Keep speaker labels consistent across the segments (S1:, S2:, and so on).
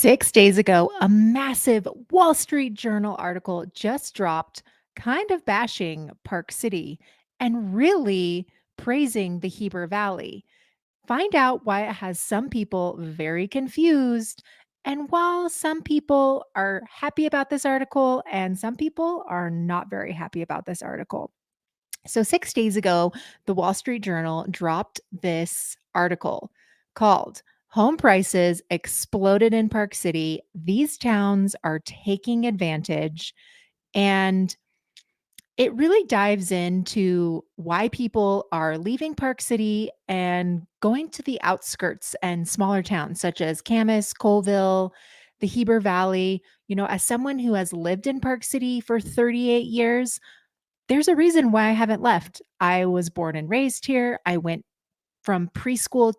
S1: 6 days ago, a massive Wall Street Journal article just dropped, kind of bashing Park City and really praising the Heber Valley. Find out why it has some people very confused. And while some people are happy about this article and some people are not very happy about this article. So, 6 days ago, the Wall Street Journal dropped this article called Home Prices Exploded in Park City. These towns are taking advantage. And it really dives into why people are leaving Park City and going to the outskirts and smaller towns such as Camas, Colville, the Heber Valley. As someone who has lived in Park City for 38 years, there's a reason why I haven't left. I was born and raised here. I went from preschool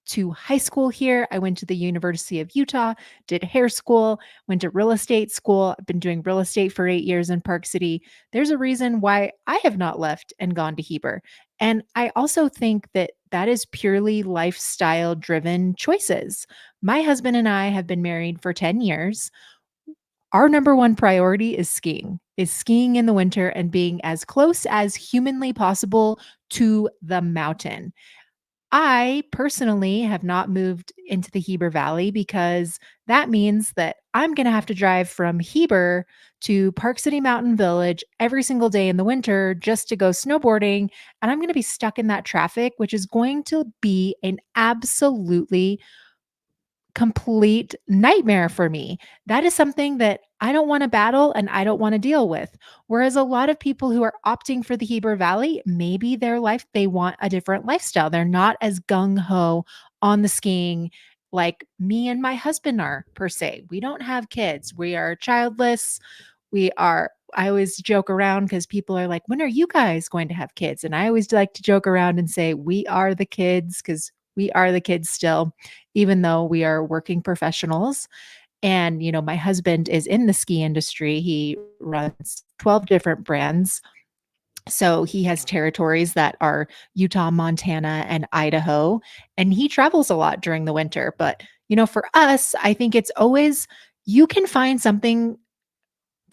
S1: to high school here. I went to the University of Utah, did hair school, went to real estate school. I've been doing real estate for 8 years in Park City. There's a reason why I have not left and gone to Heber. And I also think that that is purely lifestyle driven choices. My husband and I have been married for 10 years. Our number one priority is skiing in the winter and being as close as humanly possible to the mountain. I personally have not moved into the Heber Valley because that means that I'm going to have to drive from Heber to Park City Mountain Village every single day in the winter just to go snowboarding. And I'm going to be stuck in that traffic, which is going to be an absolutely complete nightmare for me. That is something that I don't want to battle and I don't want to deal with. Whereas a lot of people who are opting for the Heber Valley, maybe they want a different lifestyle. They're not as gung ho on the skiing like me and my husband are, per se. We don't have kids. We are childless. I always joke around because people are like, when are you guys going to have kids? And I always like to joke around and say, we are the kids because we are the kids still, even though we are working professionals. And, my husband is in the ski industry. He runs 12 different brands. So he has territories that are Utah, Montana, and Idaho. And he travels a lot during the winter. But, for us, I think it's always you can find something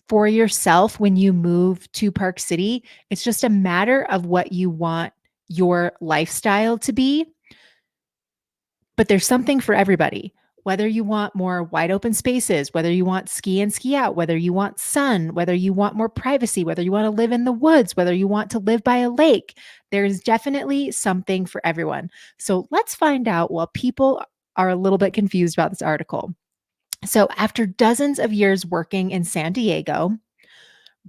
S1: for yourself when you move to Park City. It's just a matter of what you want your lifestyle to be. But there's something for everybody. Whether you want more wide open spaces, whether you want ski in, ski out, whether you want sun, whether you want more privacy, whether you want to live in the woods, whether you want to live by a lake, there's definitely something for everyone. So let's find out while people are a little bit confused about this article. So, after dozens of years working in San Diego,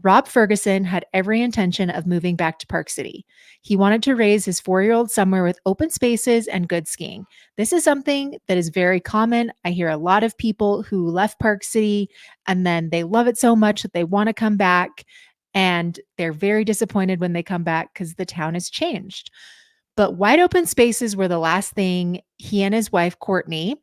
S1: Rob Ferguson had every intention of moving back to Park City. He wanted to raise his 4-year-old somewhere with open spaces and good skiing. This is something that is very common. I hear a lot of people who left Park City and then they love it so much that they want to come back, and they're very disappointed when they come back because the town has changed. But wide open spaces were the last thing he and his wife, Courtney,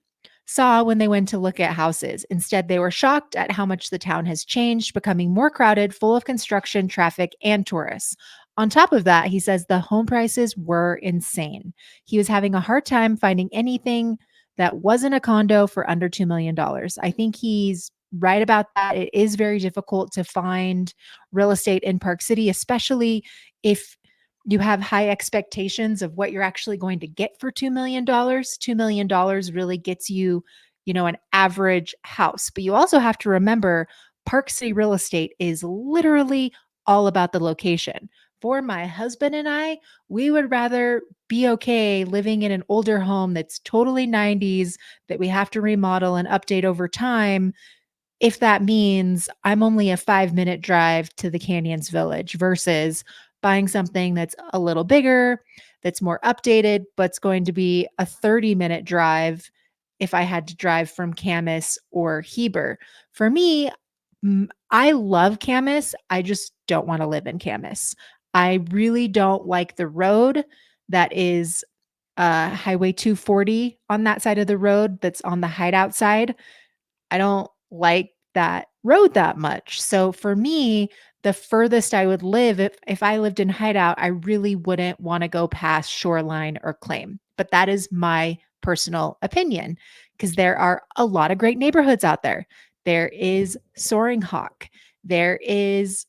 S1: saw when they went to look at houses. Instead, they were shocked at how much the town has changed, becoming more crowded, full of construction, traffic, and tourists. On top of that, he says the home prices were insane. He was having a hard time finding anything that wasn't a condo for under $2 million. I think he's right about that. It is very difficult to find real estate in Park City, especially if you have high expectations of what you're actually going to get for $2 million. $2 million really gets you, an average house. But you also have to remember Park City real estate is literally all about the location. For my husband and I, we would rather be okay living in an older home that's totally 90s that we have to remodel and update over time, if that means I'm only a 5-minute drive to the Canyons Village versus buying something that's a little bigger, that's more updated, but it's going to be a 30-minute drive if I had to drive from Camas or Heber. For me, I love Camas. I just don't want to live in Camas. I really don't like the road that is Highway 240 on that side of the road that's on the hideout side. I don't like that road that much. So for me, the furthest I would live, if I lived in Hideout, I really wouldn't want to go past Shoreline or Claim. But that is my personal opinion. because there are a lot of great neighborhoods out there. There is Soaring Hawk. There is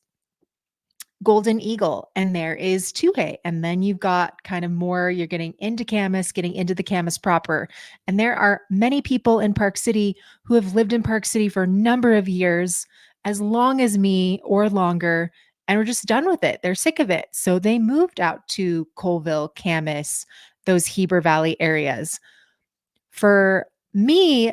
S1: Golden Eagle, and there is Tuhei. And then you've got kind of more, you're getting into Camas, getting into the Camas proper. And there are many people in Park City who have lived in Park City for a number of years, as long as me or longer, and are just done with it. They're sick of it. So they moved out to Colville, Camas, those Heber Valley areas. For me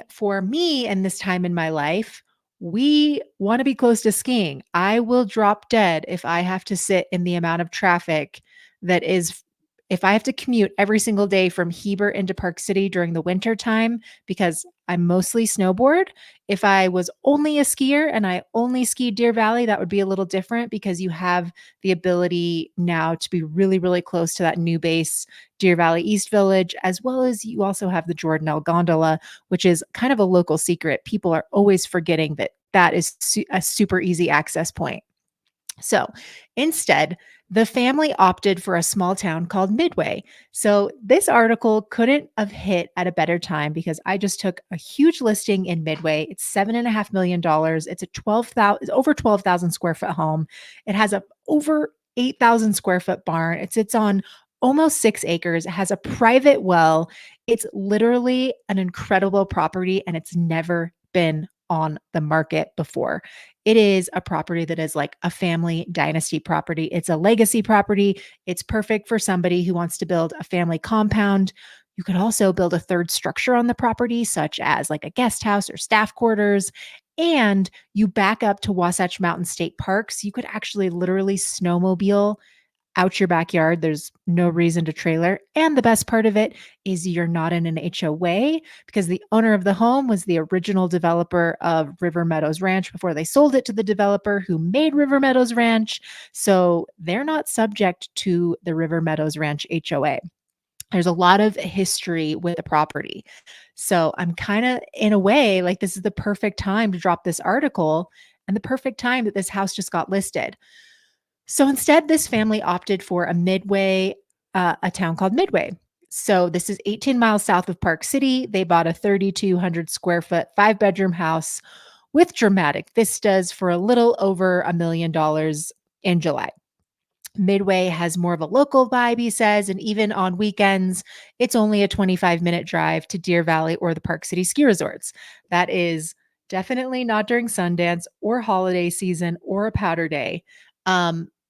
S1: and this time in my life, we want to be close to skiing. I will drop dead if I have to sit in the amount of traffic that is if I have to commute every single day from Heber into Park City during the winter time because I mostly snowboard. If I was only a skier and I only skied Deer Valley, that would be a little different because you have the ability now to be really, really close to that new base, Deer Valley East Village, as well as you also have the Jordanelle Gondola, which is kind of a local secret. People are always forgetting that that is a super easy access point. So instead, the family opted for a small town called Midway. So this article couldn't have hit at a better time because I just took a huge listing in Midway. It's $7.5 million. It's a 12,000 over 12,000 square foot home. It has a over 8,000 square foot barn. It sits on almost 6 acres. It has a private well. It's literally an incredible property and it's never been on the market before. It is a property that is like a family dynasty property. It's a legacy property. It's perfect for somebody who wants to build a family compound. You could also build a third structure on the property, such as like a guest house or staff quarters. And you back up to Wasatch Mountain State Park. So you could actually literally snowmobile out your backyard. There's no reason to trailer. And the best part of it is you're not in an HOA because the owner of the home was the original developer of River Meadows Ranch before they sold it to the developer who made River Meadows Ranch. So they're not subject to the River Meadows Ranch HOA. There's a lot of history with the property. So I'm kind of, in a way, like this is the perfect time to drop this article and the perfect time that this house just got listed. So instead, this family opted for a town called Midway. So this is 18 miles south of Park City. They bought a 3,200 square foot, 5 bedroom house with dramatic vistas for a little over $1 million in July. Midway has more of a local vibe, he says, and even on weekends, it's only a 25-minute drive to Deer Valley or the Park City ski resorts. That is definitely not during Sundance or holiday season or a powder day.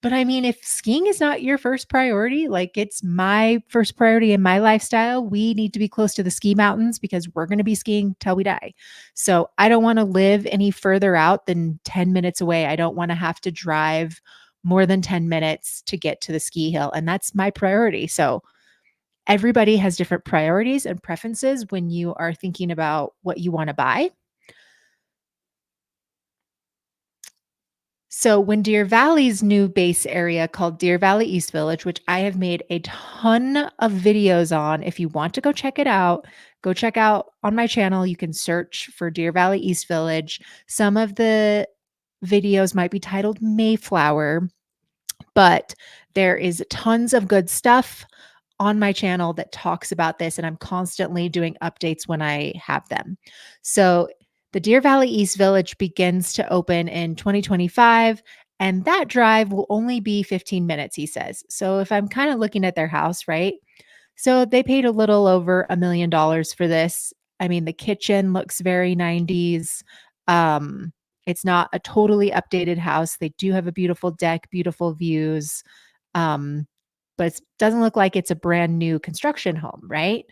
S1: But I mean, if skiing is not your first priority, like it's my first priority in my lifestyle, we need to be close to the ski mountains because we're going to be skiing till we die. So I don't want to live any further out than 10 minutes away. I don't want to have to drive more than 10 minutes to get to the ski hill. And that's my priority. So everybody has different priorities and preferences when you are thinking about what you want to buy. So when Deer Valley's new base area called Deer Valley East Village, which I have made a ton of videos on, if you want to go check it out, go check out on my channel. You can search for Deer Valley East Village. Some of the videos might be titled Mayflower, but there is tons of good stuff on my channel that talks about this, and I'm constantly doing updates when I have them. So the Deer Valley East Village begins to open in 2025, and that drive will only be 15 minutes, he says. So if I'm kind of looking at their house, right? So they paid a little over $1 million for this. I mean, the kitchen looks very 90s. Um, it's not a totally updated house. They do have a beautiful deck, beautiful views. Um, but it doesn't look like it's a brand new construction home, right?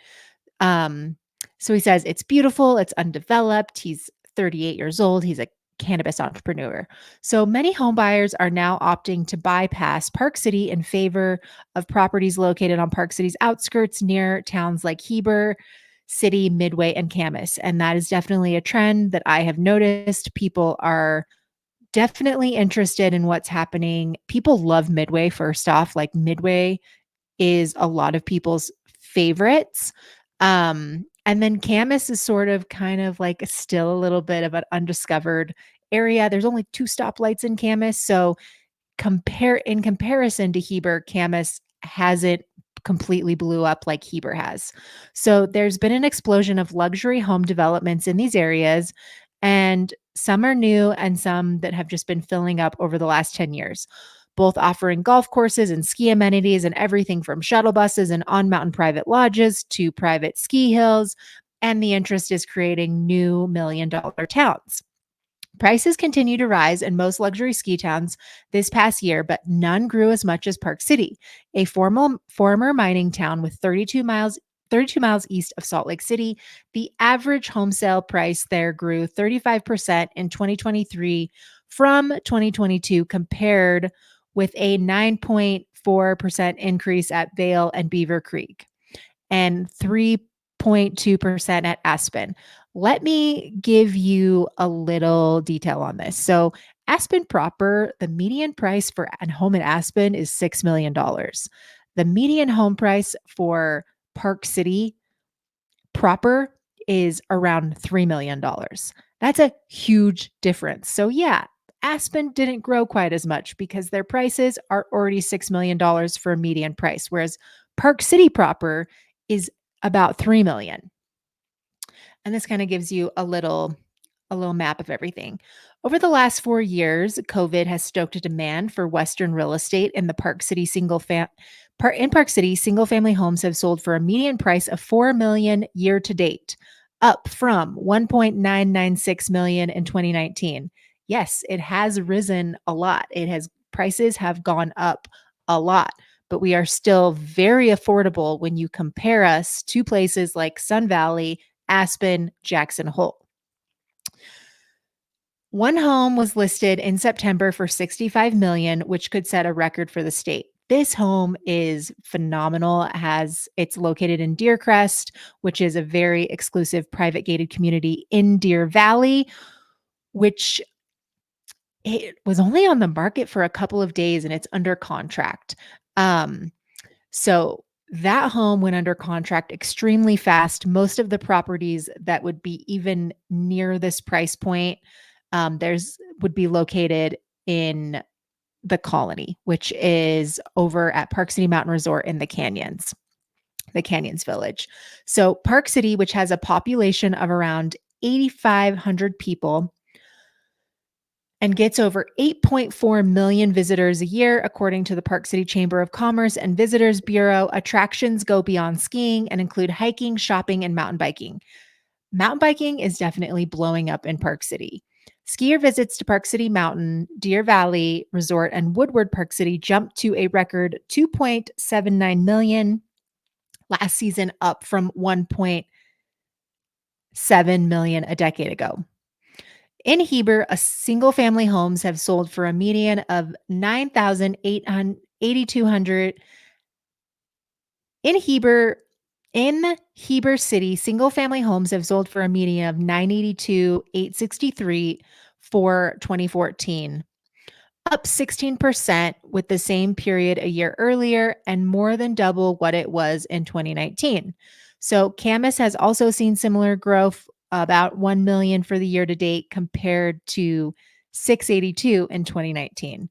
S1: Um, so he says it's beautiful, it's undeveloped. He's 38 years old. He's a cannabis entrepreneur. So many home buyers are now opting to bypass Park City in favor of properties located on Park City's outskirts near towns like Heber City, Midway, and Camas. And that is definitely a trend that I have noticed. People are definitely interested in what's happening. People love Midway, first off. Like Midway is a lot of people's favorites. And then Camas is sort of kind of like still a little bit of an undiscovered area. There's only 2 stoplights in Camas. So compare in comparison to Heber, Camas hasn't completely blew up like Heber has. So there's been an explosion of luxury home developments in these areas, and some are new and some that have just been filling up over the last 10 years, both offering golf courses and ski amenities and everything from shuttle buses and on mountain private lodges to private ski hills. And the interest is creating new $1 million towns. Prices continue to rise in most luxury ski towns this past year, but none grew as much as Park City, a former mining town with 32 miles east of Salt Lake City. The average home sale price there grew 35% in 2023 from 2022, compared with a 9.4% increase at Vail and Beaver Creek and 3.2% at Aspen. Let me give you a little detail on this. So, Aspen proper, the median price for a home in Aspen is $6 million. The median home price for Park City proper is around $3 million. That's a huge difference. So, yeah, Aspen didn't grow quite as much because their prices are already $6 million for a median price, whereas Park City proper is about 3 million. And this kind of gives you a little map of everything. Over the last 4 years, COVID has stoked a demand for Western real estate in the Park City in Park City, single family homes have sold for a median price of 4 million year to date, up from 1.996 million in 2019. Yes, it has risen a lot. Prices have gone up a lot, but we are still very affordable when you compare us to places like Sun Valley, Aspen, Jackson Hole. One home was listed in September for 65 million, which could set a record for the state. This home is phenomenal. It's located in Deercrest, which is a very exclusive private gated community in Deer Valley, which it was only on the market for a couple of days and it's under contract. So that home went under contract extremely fast. Most of the properties that would be even near this price point, there's would be located in the Colony, which is over at Park City Mountain Resort in the Canyons Village. So Park City, which has a population of around 8,500 people and gets over 8.4 million visitors a year, according to the Park City Chamber of Commerce and Visitors Bureau. Attractions go beyond skiing and include hiking, shopping, and mountain biking. Mountain biking is definitely blowing up in Park City. Skier visits to Park City Mountain, Deer Valley Resort, and Woodward Park City jumped to a record 2.79 million last season, up from 1.7 million a decade ago. In Heber, a single family homes have sold for a median of 9,800. In Heber City, single family homes have sold for a median of 982,863 for 2014, up 16% with the same period a year earlier and more than double what it was in 2019. So Camas has also seen similar growth, about 1 million for the year to date compared to 682 in 2019.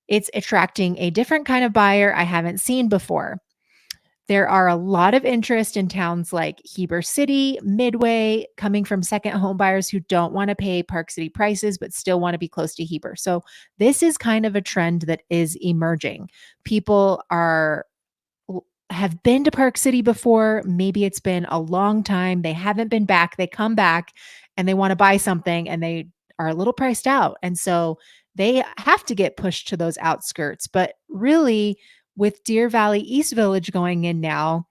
S1: It's attracting a different kind of buyer I haven't seen before. There are a lot of interest in towns like Heber City, Midway, coming from second home buyers who don't want to pay Park City prices but still want to be close to Heber. So this is kind of a trend that is emerging. People have been to Park City before. Maybe it's been a long time. They haven't been back. They come back and they want to buy something and they are a little priced out. And so they have to get pushed to those outskirts. But really, with Deer Valley East Village going in now,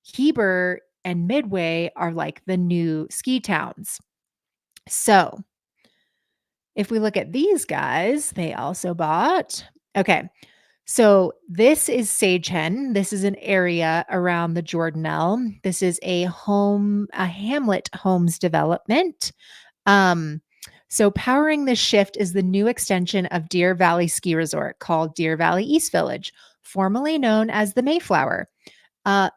S1: Heber and Midway are like the new ski towns. So if we look at these guys, they also bought. Okay. So this is Sagehen. This is an area around the Jordanelle. This is a Hamlet Homes development. So powering this shift is the new extension of Deer Valley Ski Resort called Deer Valley East Village, formerly known as the Mayflower. Uh,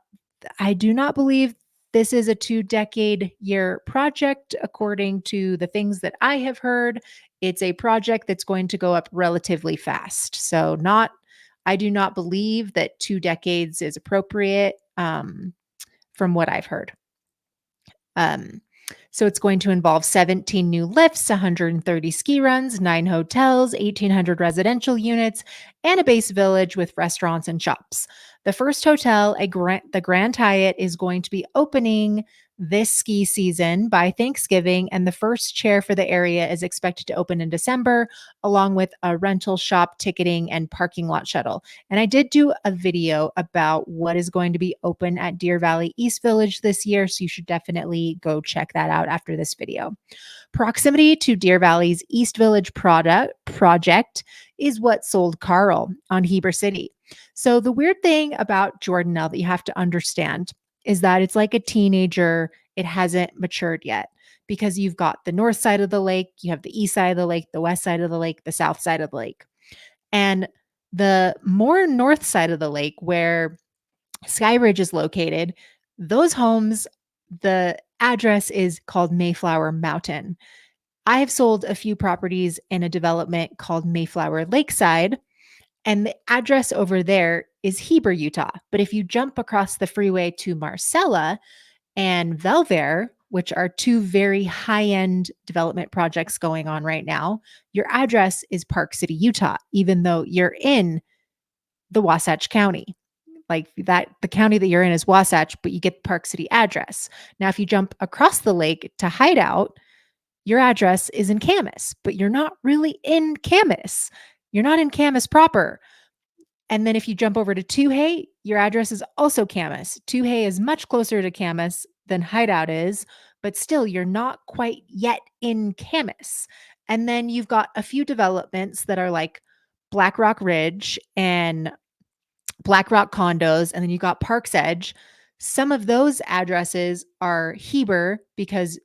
S1: I do not believe this is a 2-decade-year project, according to the things that I have heard. It's a project that's going to go up relatively fast. So not I do not believe that 2 decades is appropriate, from what I've heard. Um, so it's going to involve 17 new lifts, 130 ski runs, 9 hotels, 1,800 residential units, and a base village with restaurants and shops. The first hotel, the Grand Hyatt, is going to be opening this ski season by Thanksgiving, and the first chair for the area is expected to open in December, along with a rental shop, ticketing, and parking lot shuttle. And I did do a video about what is going to be open at Deer Valley East Village this year, so you should definitely go check that out after this video. Proximity to Deer Valley's East Village project is what sold Carl on Heber City. So the weird thing about Jordanelle that you have to understand is that it's like a teenager. It hasn't matured yet because you've got the north side of the lake, you have the east side of the lake, the west side of the lake, the south side of the lake. And the more north side of the lake, where Skyridge is located, those homes, the address is called Mayflower Mountain. I have sold a few properties in a development called Mayflower Lakeside, and the address over there is Heber, Utah. But if you jump across the freeway to Marcella and Velvaire, which are two very high-end development projects going on right now, your address is Park City, Utah, even though you're in the Wasatch County. Like that, the county that you're in is Wasatch, but you get the Park City address. Now, if you jump across the lake to Hideout, your address is in Camas, but you're not really in Camas. You're not in Camas proper. And then if you jump over to Toohey, your address is also Camas. Toohey is much closer to Camas than Hideout is, but still, you're not quite yet in Camas. And then you've got a few developments that are like Black Rock Ridge and Black Rock condos, and then you got Parks Edge. Some of those addresses are Heber because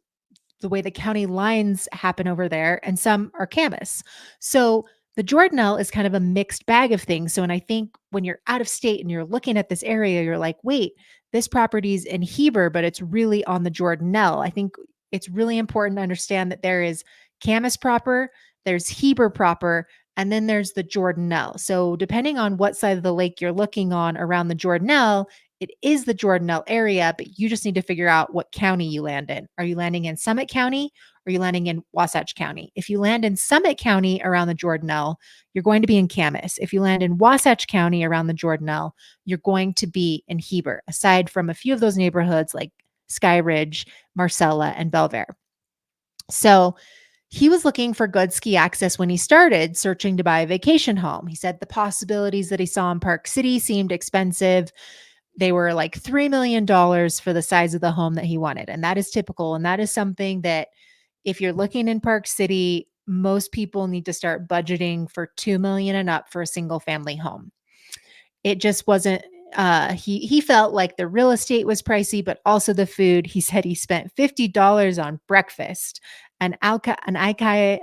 S1: the way the county lines happen over there, and some are Camas. So the Jordanelle is kind of a mixed bag of things. So, and I think when you're out of state and you're looking at this area, you're like, wait, this property's in Heber, but it's really on the Jordanelle. I think it's really important to understand that there is Camas proper, there's Heber proper, and then there's the Jordanelle. So, depending on what side of the lake you're looking on around the Jordanelle, it is the Jordanelle area, but you just need to figure out what county you land in. Are you landing in Summit County or are you landing in Wasatch County? If you land in Summit County around the Jordanelle, you're going to be in Camas. If you land in Wasatch County around the Jordanelle, you're going to be in Heber, aside from a few of those neighborhoods like Sky Ridge, Marcella, and Belvaire. So he was looking for good ski access when he started searching to buy a vacation home. He said the possibilities that he saw in Park City seemed expensive. They were like $3 million for the size of the home that he wanted. And that is typical. And that is something that if you're looking in Park City, most people need to start budgeting for 2 million and up for a single family home. It just wasn't he felt like the real estate was pricey, but also the food. He said he spent $50 on breakfast, an acai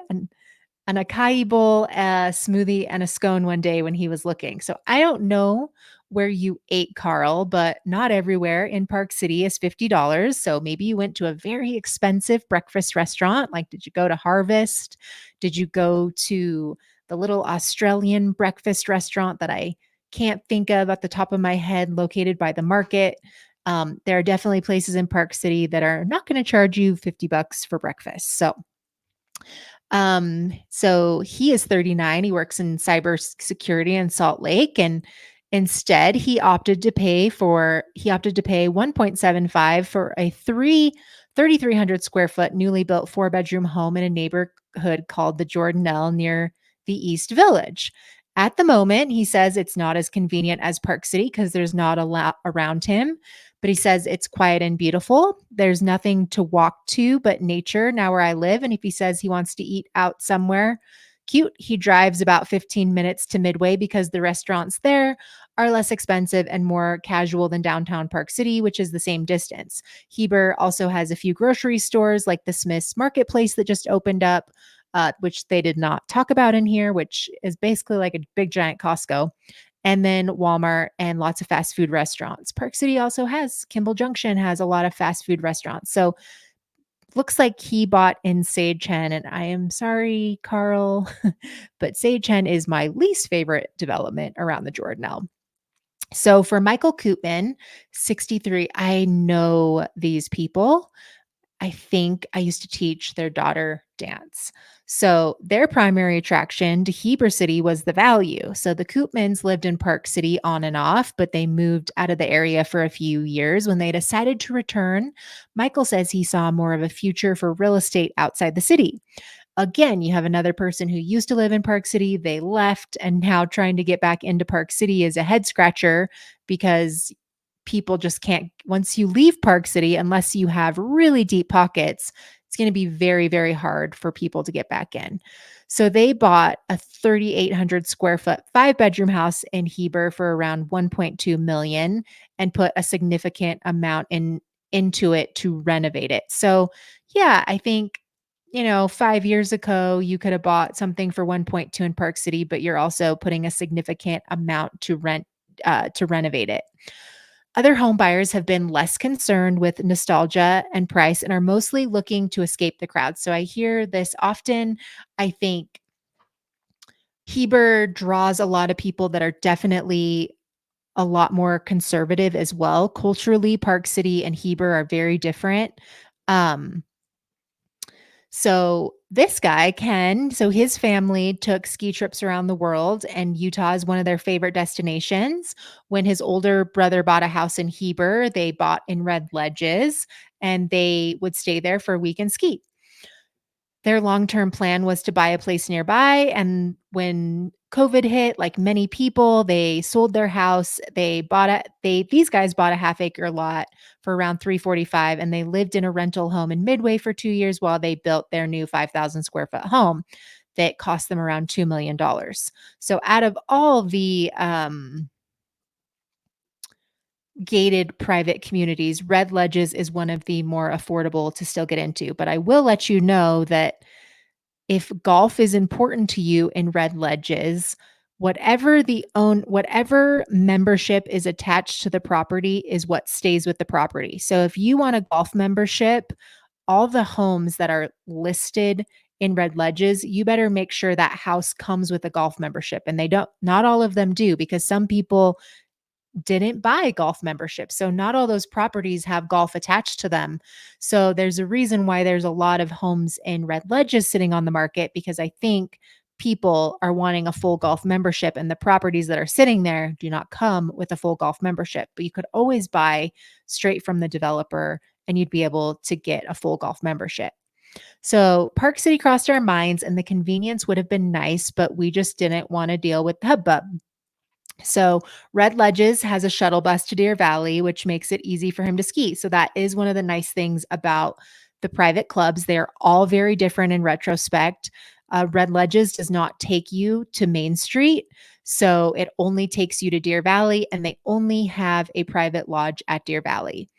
S1: bowl, a smoothie, and a scone one day when he was looking. So I don't know where you ate, Carl, but not everywhere in Park City is $50. So maybe you went to a very expensive breakfast restaurant. Like, did you go to Harvest? Did you go to the little Australian breakfast restaurant that I can't think of at the top of my head, located by the market? There are definitely places in Park City that are not going to charge you $50 for breakfast. So he is 39. He works in cyber security in Salt Lake, and instead he opted to pay 1.75 for a 3,300 square foot newly built 4-bedroom home in a neighborhood called the Jordanelle near the East Village. At the moment, he says it's not as convenient as Park City because there's not a lot around him, but he says it's quiet and beautiful. There's nothing to walk to but nature now where I live. And if he says he wants to eat out somewhere cute, he drives about 15 minutes to Midway because the restaurants there are less expensive and more casual than downtown Park City, which is the same distance. Heber also has a few grocery stores like the Smith's Marketplace that just opened up, which they did not talk about in here, which is basically like a big giant Costco, and then Walmart and lots of fast food restaurants. Park City also has Kimball Junction has a lot of fast food restaurants. So looks like he bought in Sage Hen, and I am sorry, Carl, but Sage Hen is my least favorite development around the Jordanelle. So for Michael Koopman, 63, I know these people. I think I used to teach their daughter dance. So their primary attraction to Heber City was the value. So the Koopmans lived in Park City on and off, but they moved out of the area for a few years. When they decided to return, Michael says he saw more of a future for real estate outside the city. Again, you have another person who used to live in Park City, they left, and now trying to get back into Park City is a head scratcher because people just can't, once you leave Park City, unless you have really deep pockets, it's going to be very, very hard for people to get back in. So they bought a 3,800 square foot 5-bedroom house in Heber for around 1.2 million and put a significant amount into it to renovate it. So yeah, I think 5 years ago, you could have bought something for 1.2 in Park City, but you're also putting a significant amount to renovate it. Other home buyers have been less concerned with nostalgia and price and are mostly looking to escape the crowd. So I hear this often. I think Heber draws a lot of people that are definitely a lot more conservative as well. Culturally, Park City and Heber are very different. Um, So this guy, Ken, so his family took ski trips around the world, and Utah is one of their favorite destinations. When his older brother bought a house in Heber, they bought in Red Ledges and they would stay there for a week and ski. Their long-term plan was to buy a place nearby, and when COVID hit, like many people, they sold their house. These guys bought a half-acre lot for around 345, and they lived in a rental home in Midway for 2 years while they built their new 5,000 square foot home that cost them around $2 million. So out of all the gated private communities, Red Ledges is one of the more affordable to still get into. But I will let you know that if golf is important to you in Red Ledges, whatever membership is attached to the property is what stays with the property. So if you want a golf membership, all the homes that are listed in Red Ledges, you better make sure that house comes with a golf membership. And they don't, not all of them do, because some people didn't buy golf memberships. So not all those properties have golf attached to them. So there's a reason why there's a lot of homes in Red Ledges sitting on the market, because I think people are wanting a full golf membership, and the properties that are sitting there do not come with a full golf membership. But you could always buy straight from the developer and you'd be able to get a full golf membership. So Park City crossed our minds and the convenience would have been nice, but we just didn't want to deal with the hubbub. So Red Ledges has a shuttle bus to Deer Valley, which makes it easy for him to ski. So that is one of the nice things about the private clubs. They're all very different in retrospect. Red Ledges does not take you to Main Street. So it only takes you to Deer Valley, and they only have a private lodge at Deer Valley.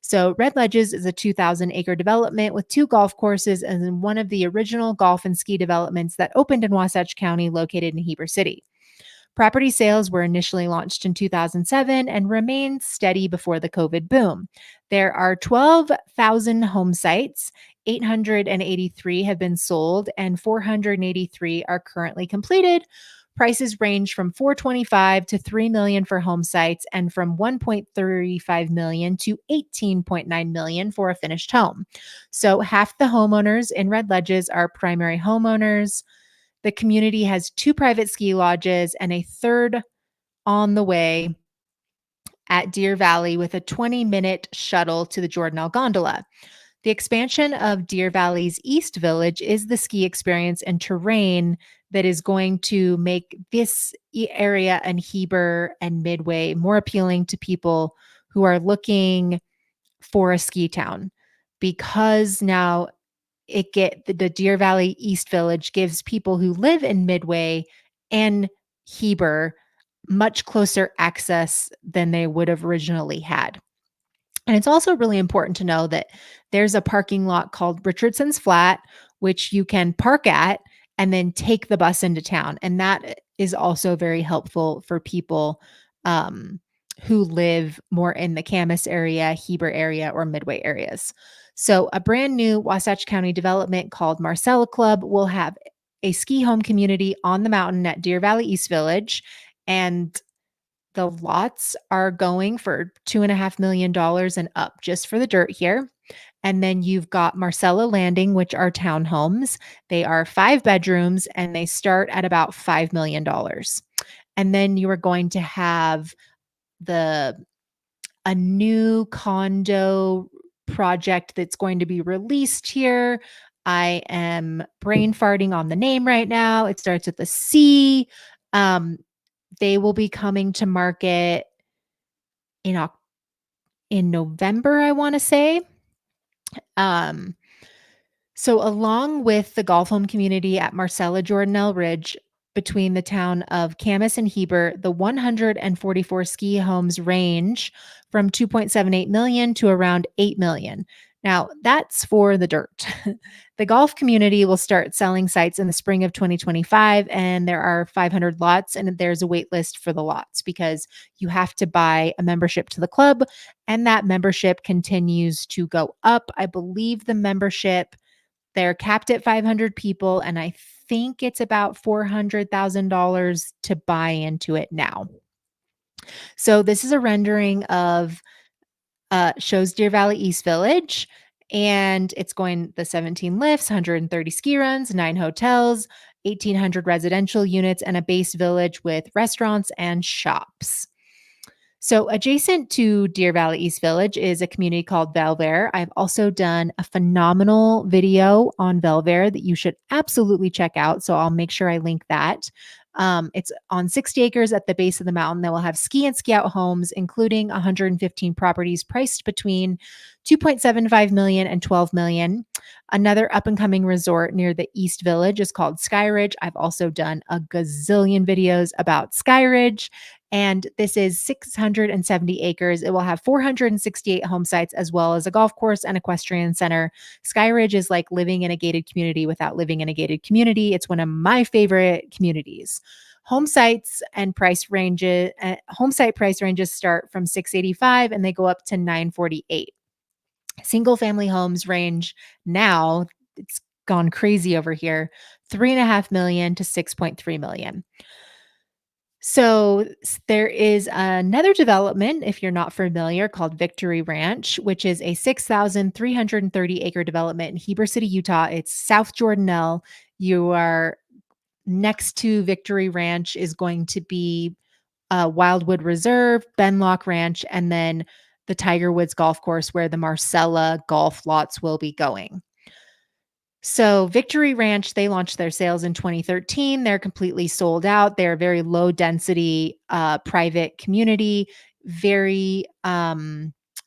S1: So Red Ledges is a 2,000-acre development with 2 golf courses and one of the original golf and ski developments that opened in Wasatch County, located in Heber City. Property sales were initially launched in 2007 and remained steady before the COVID boom. There are 12,000 home sites, 883 have been sold, and 483 are currently completed. Prices range from 425 to 3 million for home sites and from 1.35 million to 18.9 million for a finished home. So half the homeowners in Red Ledges are primary homeowners. The community has 2 private ski lodges and a third on the way at Deer Valley with a 20-minute shuttle to the Jordanelle Gondola. The expansion of Deer Valley's East Village is the ski experience and terrain that is going to make this area and Heber and Midway more appealing to people who are looking for a ski town, because now the Deer Valley East Village gives people who live in Midway and Heber much closer access than they would have originally had. And it's also really important to know that there's a parking lot called Richardson's Flat, which you can park at and then take the bus into town. And that is also very helpful for people um, who live more in the Camas area, Heber area, or Midway areas. So, a brand new Wasatch County development called Marcella Club will have a ski home community on the mountain at Deer Valley East Village. And the lots are going for $2.5 million and up just for the dirt here. And then you've got Marcella Landing, which are townhomes. They are 5 bedrooms and they start at about $5 million. And then you are going to have the a new condo project that's going to be released here. I am brain farting on the name right now. It starts with a C. Um, they will be coming to market in in November, I want to say. Um, So, along with the golf home community at Marcella Jordanelle Ridge, between the town of Camas and Heber, the 144 ski homes range from 2.78 million to around 8 million. Now, that's for the dirt. The golf community will start selling sites in the spring of 2025, and there are 500 lots, and there's a wait list for the lots because you have to buy a membership to the club, and that membership continues to go up. I believe the membership, they're capped at 500 people, and I think it's about $400,000 to buy into it now. So this is a rendering of shows Deer Valley East Village, and it's going the 17 lifts, 130 ski runs, 9 hotels, 1,800 residential units, and a base village with restaurants and shops. So, adjacent to Deer Valley East Village is a community called Belver. I've also done a phenomenal video on Belver that you should absolutely check out. So, I'll make sure I link that. It's on 60 acres at the base of the mountain that will have ski and ski out homes, including 115 properties priced between 2.75 million and 12 million. Another up and coming resort near the East Village is called Skyridge. I've also done a gazillion videos about Skyridge, and this is 670 acres. It will have 468 home sites as well as a golf course and equestrian center. Skyridge is like living in a gated community without living in a gated community. It's one of my favorite communities. Home site price ranges start from 685 and they go up to 948. Single family homes range now, it's gone crazy over here, 3.5 million to 6.3 million. So there is another development, if you're not familiar, called Victory Ranch, which is a 6,330 acre development in Heber City, Utah. It's South Jordanelle. You are next to Victory Ranch is going to be Wildwood Reserve, Benlock Ranch, and then the Tiger Woods Golf Course, where the Marcella golf lots will be going. So, Victory Ranch, they launched their sales in 2013. They're completely sold out. They're a very low density private community. Very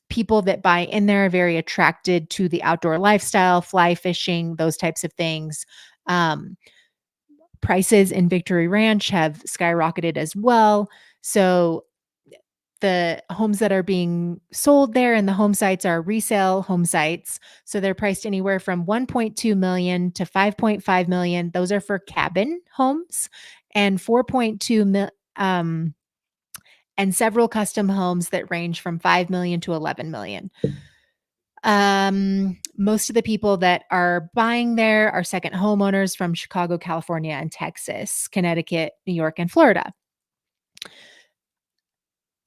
S1: people that buy in there are very attracted to the outdoor lifestyle, fly fishing, those types of things. Um, Prices in Victory Ranch have skyrocketed as well. So, the homes that are being sold there and the home sites are resale home sites. So they're priced anywhere from 1.2 million to 5.5 million. Those are for cabin homes, and 4.2 and several custom homes that range from 5 million to 11 million. Most of the people that are buying there are second homeowners from Chicago, California, and Texas, Connecticut, New York, and Florida.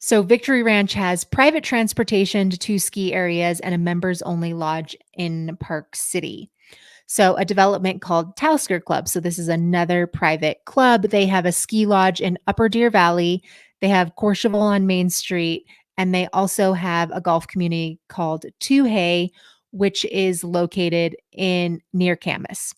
S1: So Victory Ranch has private transportation to 2 ski areas and a members only lodge in Park City. So a development called Talisker Club. So this is another private club. They have a ski lodge in Upper Deer Valley. They have Courchevel on Main Street, and they also have a golf community called Toohey, which is located in near Camas.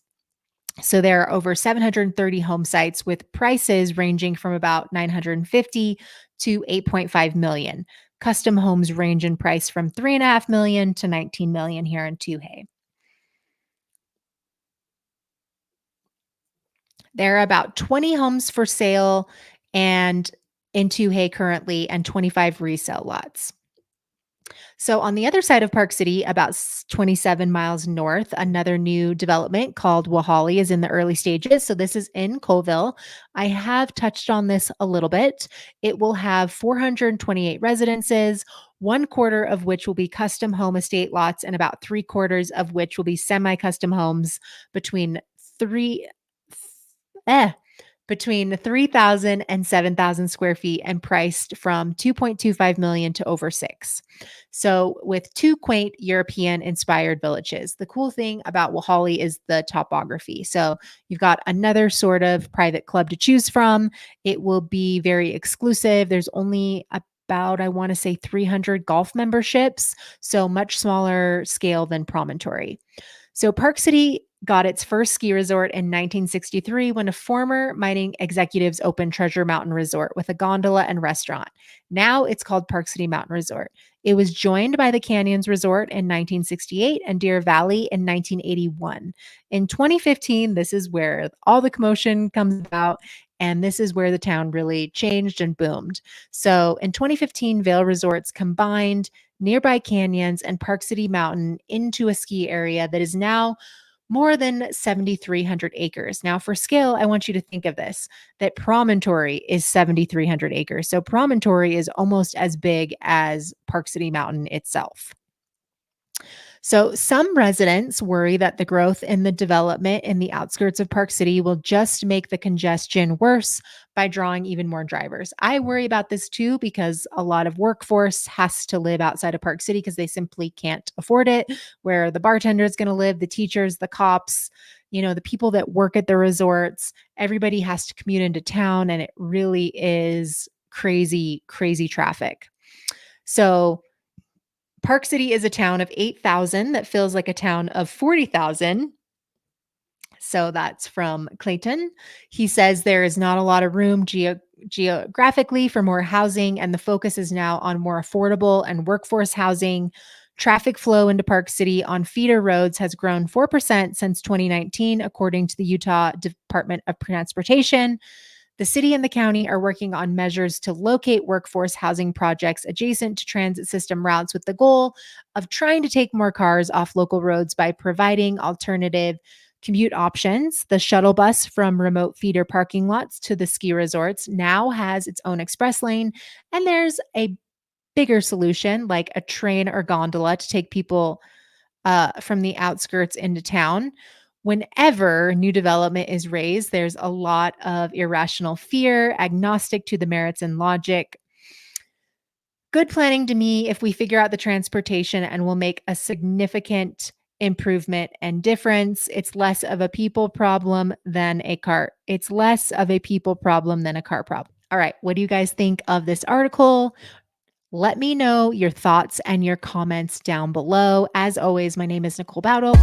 S1: So there are over 730 home sites with prices ranging from about 950 to 8.5 million. Custom homes range in price from 3.5 million to 19 million here in Toohey. There are about 20 homes for sale and in Toohey currently, and 25 resale lots. So, on the other side of Park City, about 27 miles north, another new development called Wahali is in the early stages. So, this is in Colville. I have touched on this a little bit. It will have 428 residences, one quarter of which will be custom home estate lots, and about three quarters of which will be semi custom homes between three. Eh, between 3,000 and 7,000 square feet and priced from 2.25 million to over 6. So with two quaint European inspired villages. The cool thing about Wahali is the topography. So you've got another sort of private club to choose from. It will be very exclusive. There's only about, I want to say, 300 golf memberships, so much smaller scale than Promontory. So Park City got its first ski resort in 1963 when a former mining executives opened Treasure Mountain Resort with a gondola and restaurant. Now it's called Park City Mountain Resort. It was joined by the Canyons Resort in 1968 and Deer Valley in 1981. In 2015, this is where all the commotion comes about. And this is where the town really changed and boomed. So in 2015, Vail Resorts combined nearby canyons and Park City Mountain into a ski area that is now more than 7,300 acres. Now, for scale, I want you to think of this that Promontory is 7,300 acres. So, Promontory is almost as big as Park City Mountain itself. So, some residents worry that the growth in the development in the outskirts of Park City will just make the congestion worse by drawing even more drivers. I worry about this too because a lot of workforce has to live outside of Park City because they simply can't afford it. Where the bartender is going to live, the teachers, the cops, the people that work at the resorts, everybody has to commute into town, and it really is crazy, crazy traffic. So, Park City is a town of 8,000 that feels like a town of 40,000. So that's from Clayton. He says there is not a lot of room geographically for more housing, and the focus is now on more affordable and workforce housing. Traffic flow into Park City on feeder roads has grown 4% since 2019, according to the Utah Department of Transportation. The city and the county are working on measures to locate workforce housing projects adjacent to transit system routes with the goal of trying to take more cars off local roads by providing alternative commute options. The shuttle bus from remote feeder parking lots to the ski resorts now has its own express lane, and there's a bigger solution like a train or gondola to take people from the outskirts into town. Whenever new development is raised, there's a lot of irrational fear, agnostic to the merits and logic. Good planning to me if we figure out the transportation and we'll make a significant improvement and difference. It's less of a people problem than a car. It's less of a people problem than a car problem. All right, what do you guys think of this article? Let me know your thoughts and your comments down below. As always, my name is Nicole Bowdle.